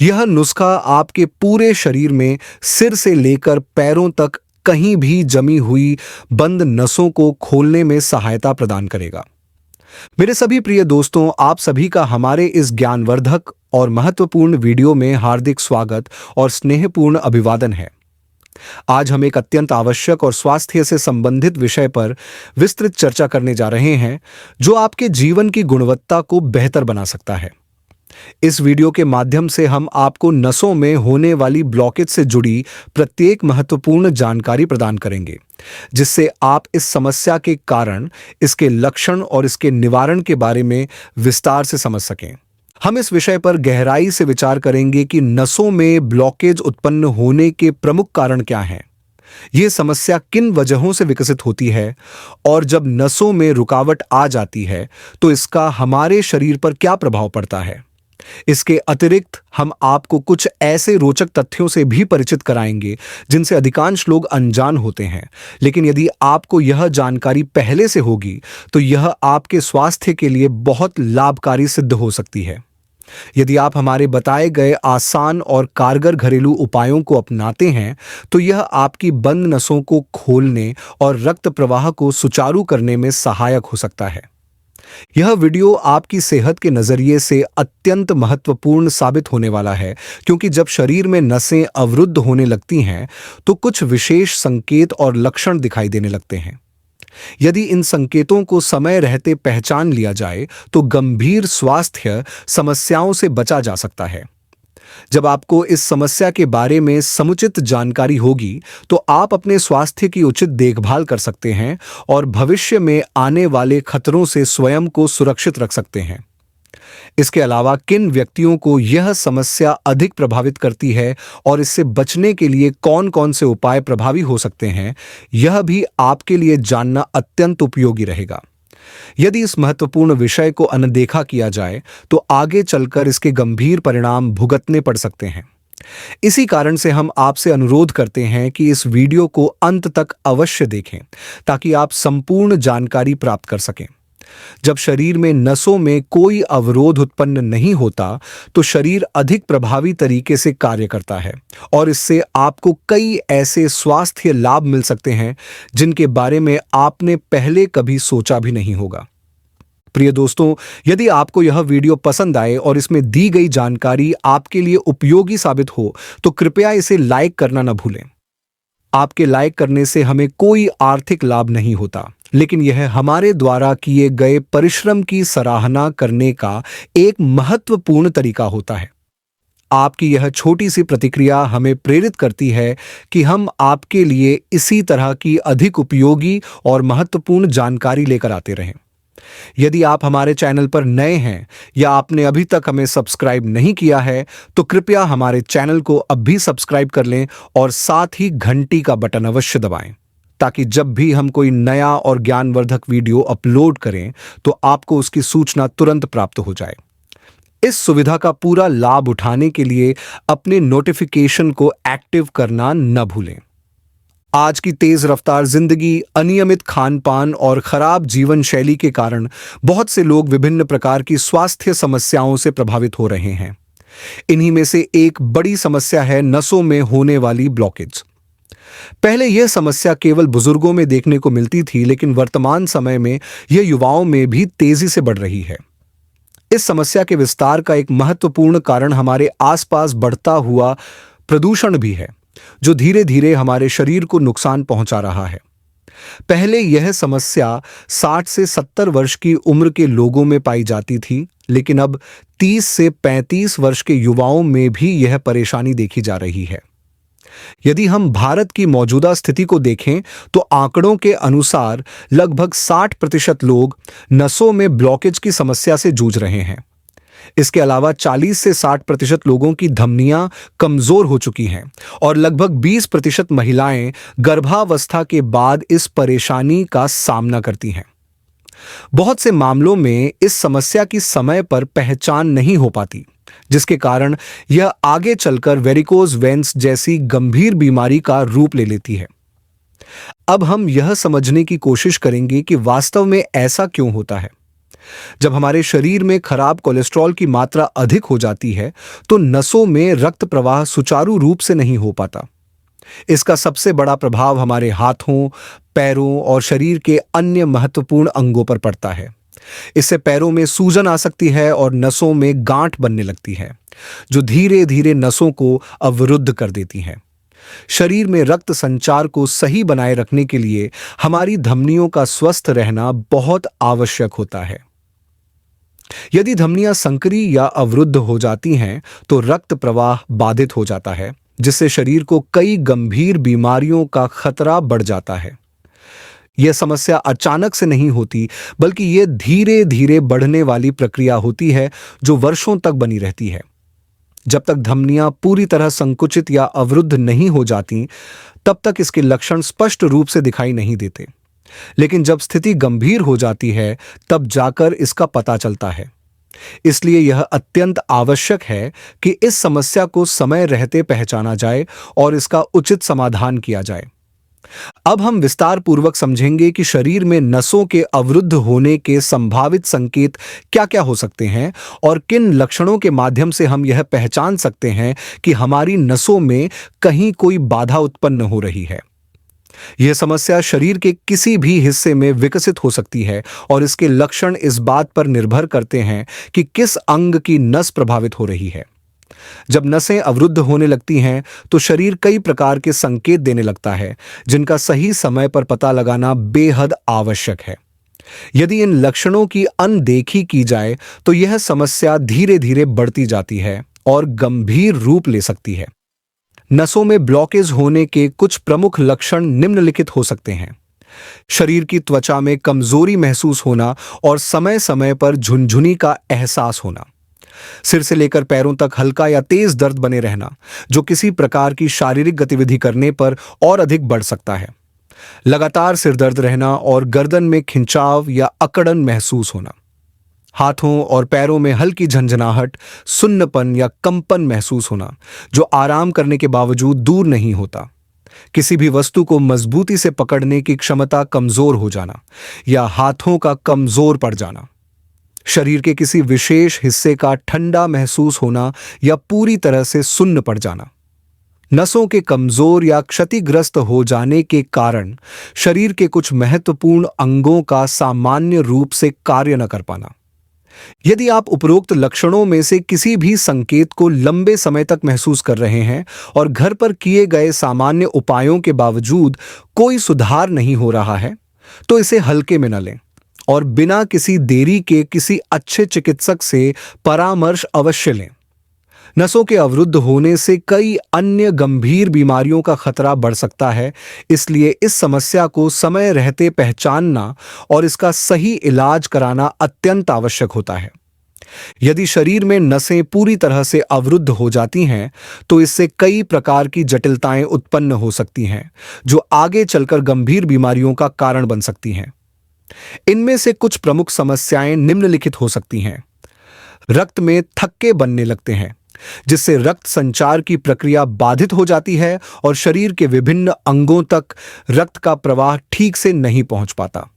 यह नुस्खा आपके पूरे शरीर में सिर से लेकर पैरों तक कहीं भी जमी हुई बंद नसों को खोलने में सहायता प्रदान करेगा। मेरे सभी प्रिय दोस्तों, आप सभी का हमारे इस ज्ञानवर्धक और महत्वपूर्ण वीडियो में हार्दिक स्वागत और स्नेहपूर्ण अभिवादन है। आज हम एक अत्यंत आवश्यक और स्वास्थ्य से संबंधित विषय पर विस्तृत चर्चा करने जा रहे हैं, जो आपके जीवन की गुणवत्ता को बेहतर बना सकता है। इस वीडियो के माध्यम से हम आपको नसों में होने वाली ब्लॉकेज से जुड़ी प्रत्येक महत्वपूर्ण जानकारी प्रदान करेंगे, जिससे आप इस समस्या के कारण, इसके लक्षण और इसके निवारण के बारे में विस्तार से समझ सकें। हम इस विषय पर गहराई से विचार करेंगे कि नसों में ब्लॉकेज उत्पन्न होने के प्रमुख कारण क्या हैं, ये समस्या किन वजहों से विकसित होती है, और जब नसों में रुकावट आ जाती है तो इसका हमारे शरीर पर क्या प्रभाव पड़ता है। इसके अतिरिक्त हम आपको कुछ ऐसे रोचक तथ्यों से भी परिचित कराएंगे जिनसे अधिकांश लोग अनजान होते हैं, लेकिन यदि आपको यह जानकारी पहले से होगी तो यह आपके स्वास्थ्य के लिए बहुत लाभकारी सिद्ध हो सकती है। यदि आप हमारे बताए गए आसान और कारगर घरेलू उपायों को अपनाते हैं तो यह आपकी बंद नसों को खोलने और रक्त प्रवाह को सुचारू करने में सहायक हो सकता है। यह वीडियो आपकी सेहत के नजरिए से अत्यंत महत्वपूर्ण साबित होने वाला है, क्योंकि जब शरीर में नसें अवरुद्ध होने लगती हैं तो कुछ विशेष संकेत और लक्षण दिखाई देने लगते हैं। यदि इन संकेतों को समय रहते पहचान लिया जाए तो गंभीर स्वास्थ्य समस्याओं से बचा जा सकता है। जब आपको इस समस्या के बारे में समुचित जानकारी होगी तो आप अपने स्वास्थ्य की उचित देखभाल कर सकते हैं और भविष्य में आने वाले खतरों से स्वयं को सुरक्षित रख सकते हैं। इसके अलावा किन व्यक्तियों को यह समस्या अधिक प्रभावित करती है और इससे बचने के लिए कौन-कौन से उपाय प्रभावी हो सकते हैं, यह भी आपके लिए जानना अत्यंत उपयोगी रहेगा। यदि इस महत्वपूर्ण विषय को अनदेखा किया जाए तो आगे चलकर इसके गंभीर परिणाम भुगतने पड़ सकते हैं। इसी कारण से हम आपसे अनुरोध करते हैं कि इस वीडियो को अंत तक अवश्य देखें, ताकि आप संपूर्ण जानकारी प्राप्त कर सकें। जब शरीर में नसों में कोई अवरोध उत्पन्न नहीं होता तो शरीर अधिक प्रभावी तरीके से कार्य करता है और इससे आपको कई ऐसे स्वास्थ्य लाभ मिल सकते हैं जिनके बारे में आपने पहले कभी सोचा भी नहीं होगा। प्रिय दोस्तों, यदि आपको यह वीडियो पसंद आए और इसमें दी गई जानकारी आपके लिए उपयोगी साबित हो तो कृपया इसे लाइक करना न भूलें। आपके लाइक करने से हमें कोई आर्थिक लाभ नहीं होता, लेकिन यह हमारे द्वारा किए गए परिश्रम की सराहना करने का एक महत्वपूर्ण तरीका होता है। आपकी यह छोटी सी प्रतिक्रिया हमें प्रेरित करती है कि हम आपके लिए इसी तरह की अधिक उपयोगी और महत्वपूर्ण जानकारी लेकर आते रहें। यदि आप हमारे चैनल पर नए हैं या आपने अभी तक हमें सब्सक्राइब नहीं किया है तो कृपया हमारे चैनल को अभी सब्सक्राइब कर लें और साथ ही घंटी का बटन अवश्य दबाएं, ताकि जब भी हम कोई नया और ज्ञानवर्धक वीडियो अपलोड करें तो आपको उसकी सूचना तुरंत प्राप्त हो जाए। इस सुविधा का पूरा लाभ उठाने के लिए अपने नोटिफिकेशन को एक्टिव करना न भूलें। आज की तेज रफ्तार जिंदगी, अनियमित खान-पान और खराब जीवन शैली के कारण बहुत से लोग विभिन्न प्रकार की स्वास्थ्य समस्याओं से प्रभावित हो रहे हैं। इन्हीं में से एक बड़ी समस्या है नसों में होने वाली ब्लॉकेज। पहले यह समस्या केवल बुजुर्गों में देखने को मिलती थी, लेकिन वर्तमान समय में यह युवाओं में भी तेजी से बढ़ रही है। इस समस्या के विस्तार का एक महत्वपूर्ण कारण हमारे आसपास बढ़ता हुआ प्रदूषण भी है, जो धीरे धीरे हमारे शरीर को नुकसान पहुंचा रहा है। पहले यह समस्या 60 से 70 वर्ष की उम्र के लोगों में पाई जाती थी, लेकिन अब 30 से 35 वर्ष के युवाओं में भी यह परेशानी देखी जा रही है। यदि हम भारत की मौजूदा स्थिति को देखें तो आंकड़ों के अनुसार लगभग 60% लोग नसों में ब्लॉकेज की समस्या से जूझ रहे हैं। इसके अलावा 40 से 60% लोगों की धमनियां कमजोर हो चुकी हैं और लगभग 20% महिलाएं गर्भावस्था के बाद इस परेशानी का सामना करती हैं। बहुत से मामलों में इस समस्या की समय पर पहचान नहीं हो पाती, जिसके कारण यह आगे चलकर वेरिकोज वेन्स जैसी गंभीर बीमारी का रूप ले लेती है। अब हम यह समझने की कोशिश करेंगे कि वास्तव में ऐसा क्यों होता है। जब हमारे शरीर में खराब कोलेस्ट्रॉल की मात्रा अधिक हो जाती है, तो नसों में रक्त प्रवाह सुचारू रूप से नहीं हो पाता। इसका सबसे बड़ा प्रभाव हमारे हाथों, पैरों और शरीर के अन्य महत्वपूर्ण अंगों पर पड़ता है। इससे पैरों में सूजन आ सकती है और नसों में गांठ बनने लगती है, जो धीरे धीरे नसों को अवरुद्ध कर देती हैं। शरीर में रक्त संचार को सही बनाए रखने के लिए हमारी धमनियों का स्वस्थ रहना बहुत आवश्यक होता है। यदि धमनियां संकरी या अवरुद्ध हो जाती हैं, तो रक्त प्रवाह बाधित हो जाता है, जिससे शरीर को कई गंभीर बीमारियों का खतरा बढ़ जाता है। यह समस्या अचानक से नहीं होती, बल्कि यह धीरे धीरे बढ़ने वाली प्रक्रिया होती है, जो वर्षों तक बनी रहती है। जब तक धमनियां पूरी तरह संकुचित या अवरुद्ध नहीं हो जाती, तब तक इसके लक्षण स्पष्ट रूप से दिखाई नहीं देते। लेकिन जब स्थिति गंभीर हो जाती है, तब जाकर इसका पता चलता है। इसलिए यह अत्यंत आवश्यक है कि इस समस्या को समय रहते पहचाना जाए और इसका उचित समाधान किया जाए। अब हम विस्तार पूर्वक समझेंगे कि शरीर में नसों के अवरुद्ध होने के संभावित संकेत क्या-क्या हो सकते हैं और किन लक्षणों के माध्यम से हम यह पहचान सकते हैं कि हमारी नसों में कहीं कोई बाधा उत्पन्न हो रही है। यह समस्या शरीर के किसी भी हिस्से में विकसित हो सकती है और इसके लक्षण इस बात पर निर्भर करते हैं कि किस अंग की नस प्रभावित हो रही है। जब नसें अवरुद्ध होने लगती हैं, तो शरीर कई प्रकार के संकेत देने लगता है, जिनका सही समय पर पता लगाना बेहद आवश्यक है। यदि इन लक्षणों की अनदेखी की जाए, तो यह समस्या धीरे धीरे बढ़ती जाती है और गंभीर रूप ले सकती है। नसों में ब्लॉकेज होने के कुछ प्रमुख लक्षण निम्नलिखित हो सकते हैं। शरीर की त्वचा में कमजोरी महसूस होना और समय समय पर झुनझुनी का एहसास होना। सिर से लेकर पैरों तक हल्का या तेज दर्द बने रहना, जो किसी प्रकार की शारीरिक गतिविधि करने पर और अधिक बढ़ सकता है। लगातार सिर दर्द रहना और गर्दन में खिंचाव या अकड़न महसूस होना। हाथों और पैरों में हल्की झंझनाहट, सुन्नपन या कंपन महसूस होना, जो आराम करने के बावजूद दूर नहीं होता। किसी भी वस्तु को मजबूती से पकड़ने की क्षमता कमजोर हो जाना या हाथों का कमजोर पड़ जाना। शरीर के किसी विशेष हिस्से का ठंडा महसूस होना या पूरी तरह से सुन्न पड़ जाना। नसों के कमजोर या क्षतिग्रस्त हो जाने के कारण शरीर के कुछ महत्वपूर्ण अंगों का सामान्य रूप से कार्य न कर पाना। यदि आप उपरोक्त लक्षणों में से किसी भी संकेत को लंबे समय तक महसूस कर रहे हैं और घर पर किए गए सामान्य उपायों के बावजूद कोई सुधार नहीं हो रहा है, तो इसे हल्के में न लें और बिना किसी देरी के किसी अच्छे चिकित्सक से परामर्श अवश्य लें। नसों के अवरुद्ध होने से कई अन्य गंभीर बीमारियों का खतरा बढ़ सकता है, इसलिए इस समस्या को समय रहते पहचानना और इसका सही इलाज कराना अत्यंत आवश्यक होता है। यदि शरीर में नसें पूरी तरह से अवरुद्ध हो जाती हैं, तो इससे कई प्रकार की जटिलताएं उत्पन्न हो सकती हैं, जो आगे चलकर गंभीर बीमारियों का कारण बन सकती हैं। इनमें से कुछ प्रमुख समस्याएं निम्नलिखित हो सकती हैं। रक्त में थक्के बनने लगते हैं, जिससे रक्त संचार की प्रक्रिया बाधित हो जाती है और शरीर के विभिन्न अंगों तक रक्त का प्रवाह ठीक से नहीं पहुंच पाता।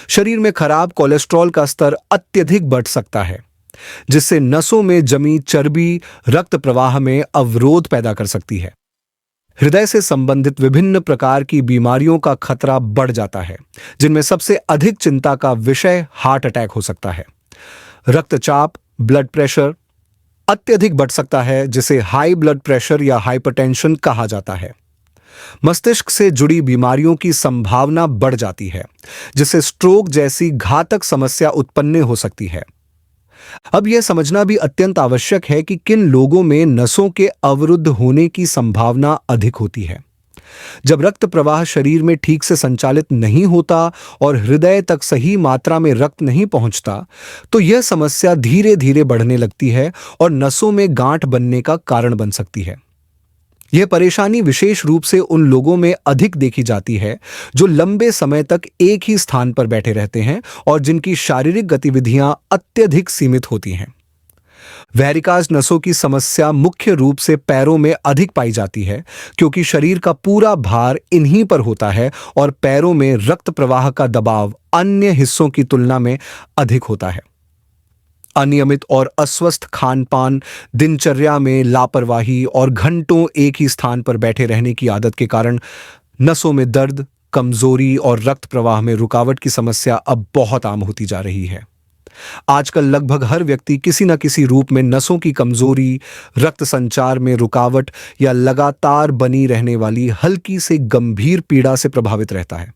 शरीर में खराब कोलेस्ट्रॉल का स्तर अत्यधिक बढ़ सकता है, जिससे नसों में जमी चर्बी रक्त प्रवाह में अवरोध पैदा कर सकती है। हृदय से संबंधित विभिन्न प्रकार की बीमारियों का खतरा बढ़ जाता है, जिनमें सबसे अधिक चिंता का विषय हार्ट अटैक हो सकता है। रक्तचाप, ब्लड प्रेशर अत्यधिक बढ़ सकता है, जिसे हाई ब्लड प्रेशर या हाइपरटेंशन कहा जाता है। मस्तिष्क से जुड़ी बीमारियों की संभावना बढ़ जाती है, जिससे स्ट्रोक जैसी घातक समस्या उत्पन्न हो सकती है। अब यह समझना भी अत्यंत आवश्यक है कि किन लोगों में नसों के अवरुद्ध होने की संभावना अधिक होती है। जब रक्त प्रवाह शरीर में ठीक से संचालित नहीं होता और हृदय तक सही मात्रा में रक्त नहीं पहुंचता, तो यह समस्या धीरे धीरे बढ़ने लगती है और नसों में गांठ बनने का कारण बन सकती है। यह परेशानी विशेष रूप से उन लोगों में अधिक देखी जाती है जो लंबे समय तक एक ही स्थान पर बैठे रहते हैं और जिनकी शारीरिक गतिविधियां अत्यधिक सीमित होती हैं। वेरिकाज नसों की समस्या मुख्य रूप से पैरों में अधिक पाई जाती है क्योंकि शरीर का पूरा भार इन्हीं पर होता है और पैरों में रक्त प्रवाह का दबाव अन्य हिस्सों की तुलना में अधिक होता है। अनियमित और अस्वस्थ खान-पान, दिनचर्या में लापरवाही और घंटों एक ही स्थान पर बैठे रहने की आदत के कारण नसों में दर्द, कमजोरी और रक्त प्रवाह में रुकावट की समस्या अब बहुत आम होती जा रही है। आजकल लगभग हर व्यक्ति किसी न किसी रूप में नसों की कमजोरी, रक्त संचार में रुकावट या लगातार बनी रहने वाली हल्की से गंभीर पीड़ा से प्रभावित रहता है।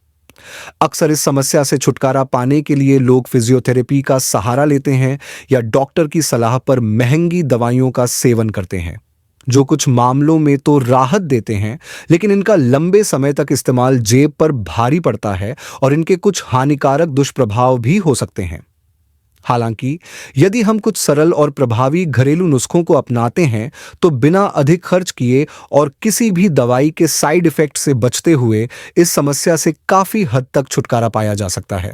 अक्सर इस समस्या से छुटकारा पाने के लिए लोग फिजियोथेरेपी का सहारा लेते हैं या डॉक्टर की सलाह पर महंगी दवाइयों का सेवन करते हैं, जो कुछ मामलों में तो राहत देते हैं, लेकिन इनका लंबे समय तक इस्तेमाल जेब पर भारी पड़ता है और इनके कुछ हानिकारक दुष्प्रभाव भी हो सकते हैं। हालांकि यदि हम कुछ सरल और प्रभावी घरेलू नुस्खों को अपनाते हैं तो बिना अधिक खर्च किए और किसी भी दवाई के साइड इफेक्ट से बचते हुए इस समस्या से काफी हद तक छुटकारा पाया जा सकता है।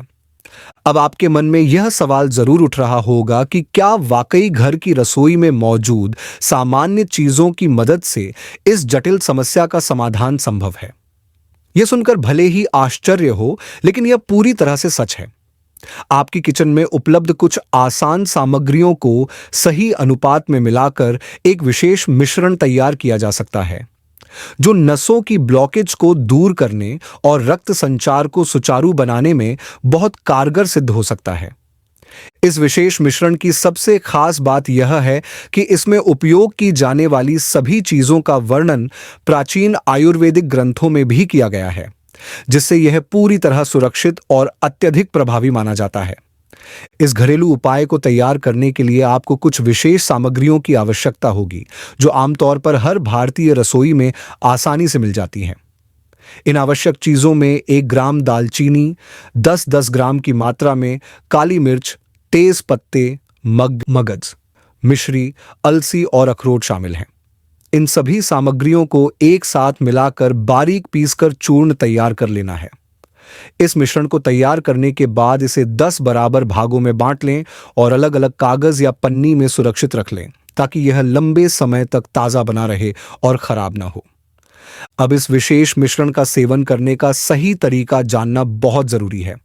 अब आपके मन में यह सवाल जरूर उठ रहा होगा कि क्या वाकई घर की रसोई में मौजूद सामान्य चीजों की मदद से इस जटिल समस्या का समाधान संभव है? यह सुनकर भले ही आश्चर्य हो, लेकिन यह पूरी तरह से सच है। आपकी किचन में उपलब्ध कुछ आसान सामग्रियों को सही अनुपात में मिलाकर एक विशेष मिश्रण तैयार किया जा सकता है, जो नसों की ब्लॉकेज को दूर करने और रक्त संचार को सुचारू बनाने में बहुत कारगर सिद्ध हो सकता है। इस विशेष मिश्रण की सबसे खास बात यह है कि इसमें उपयोग की जाने वाली सभी चीजों का वर्णन प्राचीन आयुर्वेदिक ग्रंथों में भी किया गया है, जिससे यह पूरी तरह सुरक्षित और अत्यधिक प्रभावी माना जाता है। इस घरेलू उपाय को तैयार करने के लिए आपको कुछ विशेष सामग्रियों की आवश्यकता होगी, जो आमतौर पर हर भारतीय रसोई में आसानी से मिल जाती हैं। इन आवश्यक चीजों में 1 ग्राम दालचीनी, 10-10 ग्राम की मात्रा में काली मिर्च, तेज पत्ते, मगज, मिश्री, अलसी और अखरोट शामिल हैं। इन सभी सामग्रियों को एक साथ मिलाकर बारीक पीसकर चूर्ण तैयार कर लेना है। इस मिश्रण को तैयार करने के बाद इसे 10 बराबर भागों में बांट लें और अलग अलग कागज या पन्नी में सुरक्षित रख लें, ताकि यह लंबे समय तक ताजा बना रहे और खराब ना हो। अब इस विशेष मिश्रण का सेवन करने का सही तरीका जानना बहुत जरूरी है।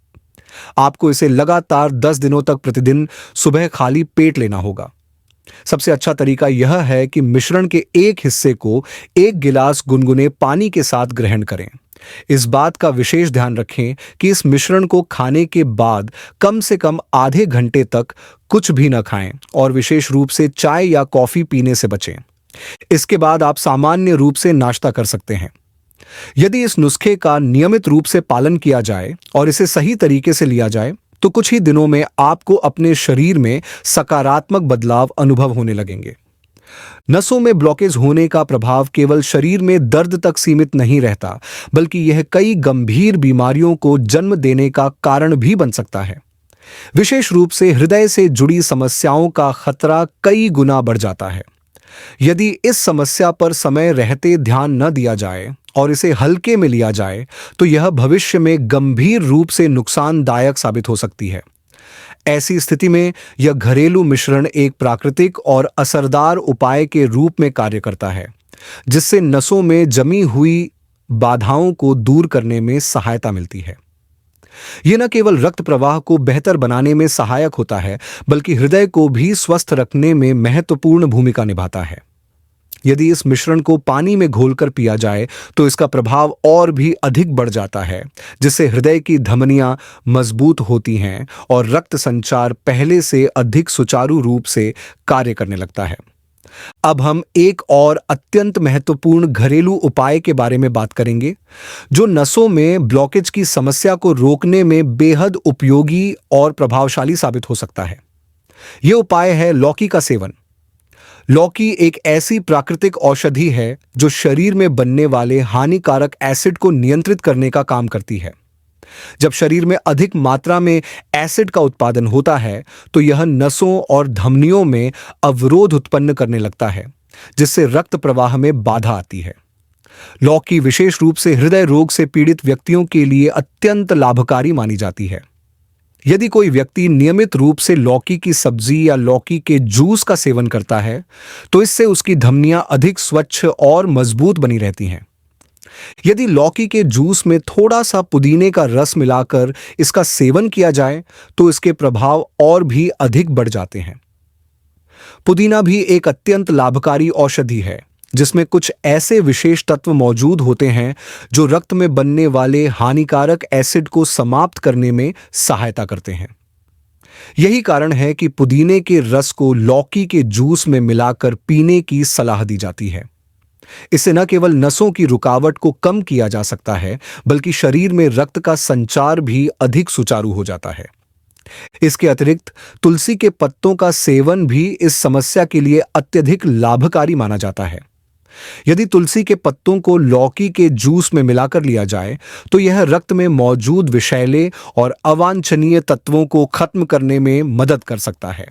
आपको इसे लगातार 10 दिनों तक प्रतिदिन सुबह खाली पेट लेना होगा। सबसे अच्छा तरीका यह है कि मिश्रण के एक हिस्से को 1 गिलास गुनगुने पानी के साथ ग्रहण करें। इस बात का विशेष ध्यान रखें कि इस मिश्रण को खाने के बाद कम से कम आधे घंटे तक कुछ भी न खाएं और विशेष रूप से चाय या कॉफी पीने से बचें। इसके बाद आप सामान्य रूप से नाश्ता कर सकते हैं। यदि इस नुस्खे का नियमित रूप से पालन किया जाए और इसे सही तरीके से लिया जाए, तो कुछ ही दिनों में आपको अपने शरीर में सकारात्मक बदलाव अनुभव होने लगेंगे। नसों में ब्लॉकेज होने का प्रभाव केवल शरीर में दर्द तक सीमित नहीं रहता, बल्कि यह कई गंभीर बीमारियों को जन्म देने का कारण भी बन सकता है। विशेष रूप से हृदय से जुड़ी समस्याओं का खतरा कई गुना बढ़ जाता है। यदि इस समस्या पर समय रहते ध्यान न दिया जाए और इसे हल्के में लिया जाए, तो यह भविष्य में गंभीर रूप से नुकसानदायक साबित हो सकती है। ऐसी स्थिति में यह घरेलू मिश्रण एक प्राकृतिक और असरदार उपाय के रूप में कार्य करता है, जिससे नसों में जमी हुई बाधाओं को दूर करने में सहायता मिलती है। यह न केवल रक्त प्रवाह को बेहतर बनाने में सहायक होता है, बल्कि हृदय को भी स्वस्थ रखने में महत्वपूर्ण भूमिका निभाता है। यदि इस मिश्रण को पानी में घोलकर पिया जाए तो इसका प्रभाव और भी अधिक बढ़ जाता है, जिससे हृदय की धमनियां मजबूत होती हैं और रक्त संचार पहले से अधिक सुचारू रूप से कार्य करने लगता है। अब हम एक और अत्यंत महत्वपूर्ण घरेलू उपाय के बारे में बात करेंगे, जो नसों में ब्लॉकेज की समस्या को रोकने में बेहद उपयोगी और प्रभावशाली साबित हो सकता है। यह उपाय है लौकी का सेवन। लौकी एक ऐसी प्राकृतिक औषधि है जो शरीर में बनने वाले हानिकारक एसिड को नियंत्रित करने का काम करती है। जब शरीर में अधिक मात्रा में एसिड का उत्पादन होता है, तो यह नसों और धमनियों में अवरोध उत्पन्न करने लगता है, जिससे रक्त प्रवाह में बाधा आती है। लौकी विशेष रूप से हृदय रोग से पीड़ित व्यक्तियों के लिए अत्यंत लाभकारी मानी जाती है। यदि कोई व्यक्ति नियमित रूप से लौकी की सब्जी या लौकी के जूस का सेवन करता है, तो इससे उसकी धमनियां अधिक स्वच्छ और मजबूत बनी रहती हैं। यदि लौकी के जूस में थोड़ा सा पुदीने का रस मिलाकर इसका सेवन किया जाए, तो इसके प्रभाव और भी अधिक बढ़ जाते हैं। पुदीना भी एक अत्यंत लाभकारी औषधि है, जिसमें कुछ ऐसे विशेष तत्व मौजूद होते हैं जो रक्त में बनने वाले हानिकारक एसिड को समाप्त करने में सहायता करते हैं। यही कारण है कि पुदीने के रस को लौकी के जूस में मिलाकर पीने की सलाह दी जाती है। इससे न केवल नसों की रुकावट को कम किया जा सकता है, बल्कि शरीर में रक्त का संचार भी अधिक सुचारू हो जाता है। इसके अतिरिक्त तुलसी के पत्तों का सेवन भी इस समस्या के लिए अत्यधिक लाभकारी माना जाता है। यदि तुलसी के पत्तों को लौकी के जूस में मिलाकर लिया जाए, तो यह रक्त में मौजूद विषैले और अवांछनीय तत्वों को खत्म करने में मदद कर सकता है।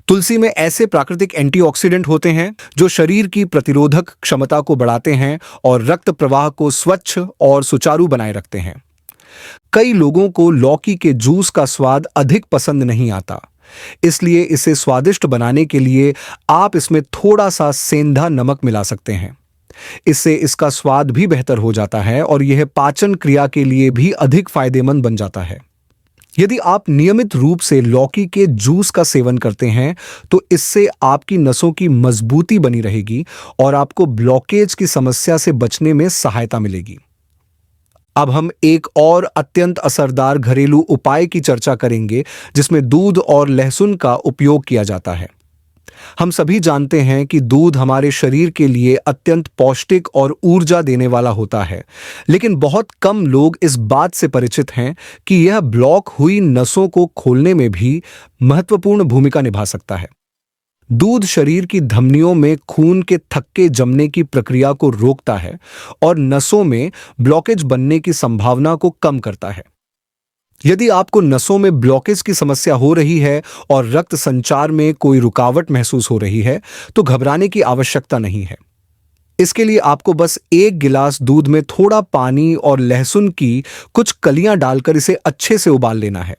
तुलसी में ऐसे प्राकृतिक एंटीऑक्सीडेंट होते हैं जो शरीर की प्रतिरोधक क्षमता को बढ़ाते हैं और रक्त प्रवाह को स्वच्छ और सुचारू बनाए रखते हैं। कई लोगों को लौकी के जूस का स्वाद अधिक पसंद नहीं आता, इसलिए इसे स्वादिष्ट बनाने के लिए आप इसमें थोड़ा सा सेंधा नमक मिला सकते हैं। इससे इसका स्वाद भी बेहतर हो जाता है और यह पाचन क्रिया के लिए भी अधिक फायदेमंद बन जाता है। यदि आप नियमित रूप से लौकी के जूस का सेवन करते हैं, तो इससे आपकी नसों की मजबूती बनी रहेगी और आपको ब्लॉकेज की समस्या से बचने में सहायता मिलेगी। अब हम एक और अत्यंत असरदार घरेलू उपाय की चर्चा करेंगे, जिसमें दूध और लहसुन का उपयोग किया जाता है। हम सभी जानते हैं कि दूध हमारे शरीर के लिए अत्यंत पौष्टिक और ऊर्जा देने वाला होता है, लेकिन बहुत कम लोग इस बात से परिचित हैं कि यह ब्लॉक हुई नसों को खोलने में भी महत्वपूर्ण भूमिका निभा सकता है। दूध शरीर की धमनियों में खून के थक्के जमने की प्रक्रिया को रोकता है और नसों में ब्लॉकेज बनने की संभावना को कम करता है। यदि आपको नसों में ब्लॉकेज की समस्या हो रही है और रक्त संचार में कोई रुकावट महसूस हो रही है, तो घबराने की आवश्यकता नहीं है। इसके लिए आपको बस 1 गिलास दूध में थोड़ा पानी और लहसुन की कुछ कलियां डालकर इसे अच्छे से उबाल लेना है।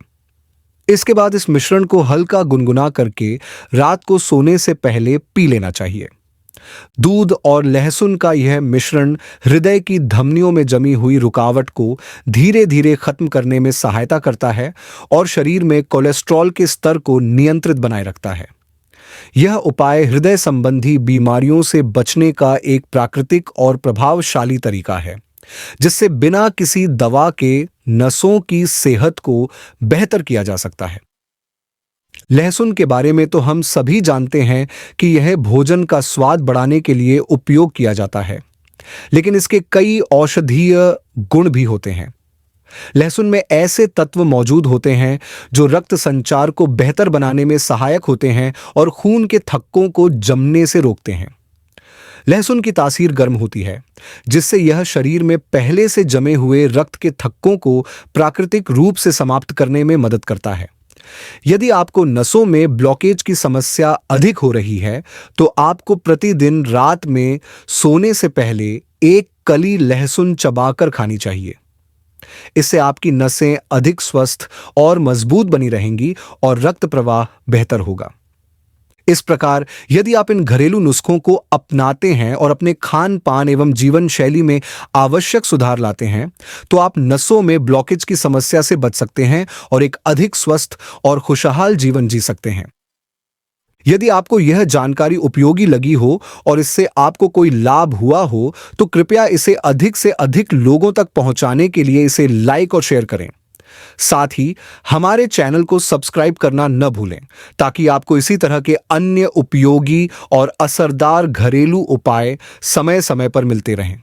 इसके बाद इस मिश्रण को हल्का गुनगुना करके रात को सोने से पहले पी लेना चाहिए। दूध और लहसुन का यह मिश्रण हृदय की धमनियों में जमी हुई रुकावट को धीरे धीरे खत्म करने में सहायता करता है और शरीर में कोलेस्ट्रॉल के स्तर को नियंत्रित बनाए रखता है। यह उपाय हृदय संबंधी बीमारियों से बचने का एक प्राकृतिक और प्रभावशाली तरीका है, जिससे बिना किसी दवा के नसों की सेहत को बेहतर किया जा सकता है। लहसुन के बारे में तो हम सभी जानते हैं कि यह भोजन का स्वाद बढ़ाने के लिए उपयोग किया जाता है, लेकिन इसके कई औषधीय गुण भी होते हैं। लहसुन में ऐसे तत्व मौजूद होते हैं जो रक्त संचार को बेहतर बनाने में सहायक होते हैं और खून के थक्कों को जमने से रोकते हैं। लहसुन की तासीर गर्म होती है, जिससे यह शरीर में पहले से जमे हुए रक्त के थक्कों को प्राकृतिक रूप से समाप्त करने में मदद करता है। यदि आपको नसों में ब्लॉकेज की समस्या अधिक हो रही है, तो आपको प्रतिदिन रात में सोने से पहले 1 कली लहसुन चबाकर खानी चाहिए। इससे आपकी नसें अधिक स्वस्थ और मजबूत बनी रहेंगी और रक्त प्रवाह बेहतर होगा। इस प्रकार यदि आप इन घरेलू नुस्खों को अपनाते हैं और अपने खान पान एवं जीवन शैली में आवश्यक सुधार लाते हैं, तो आप नसों में ब्लॉकेज की समस्या से बच सकते हैं और एक अधिक स्वस्थ और खुशहाल जीवन जी सकते हैं। यदि आपको यह जानकारी उपयोगी लगी हो और इससे आपको कोई लाभ हुआ हो, तो कृपया इसे अधिक से अधिक लोगों तक पहुंचाने के लिए इसे लाइक और शेयर करें। साथ ही हमारे चैनल को सब्सक्राइब करना न भूलें, ताकि आपको इसी तरह के अन्य उपयोगी और असरदार घरेलू उपाय समय समय पर मिलते रहें।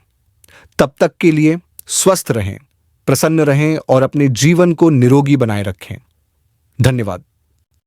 तब तक के लिए स्वस्थ रहें, प्रसन्न रहें और अपने जीवन को निरोगी बनाए रखें। धन्यवाद।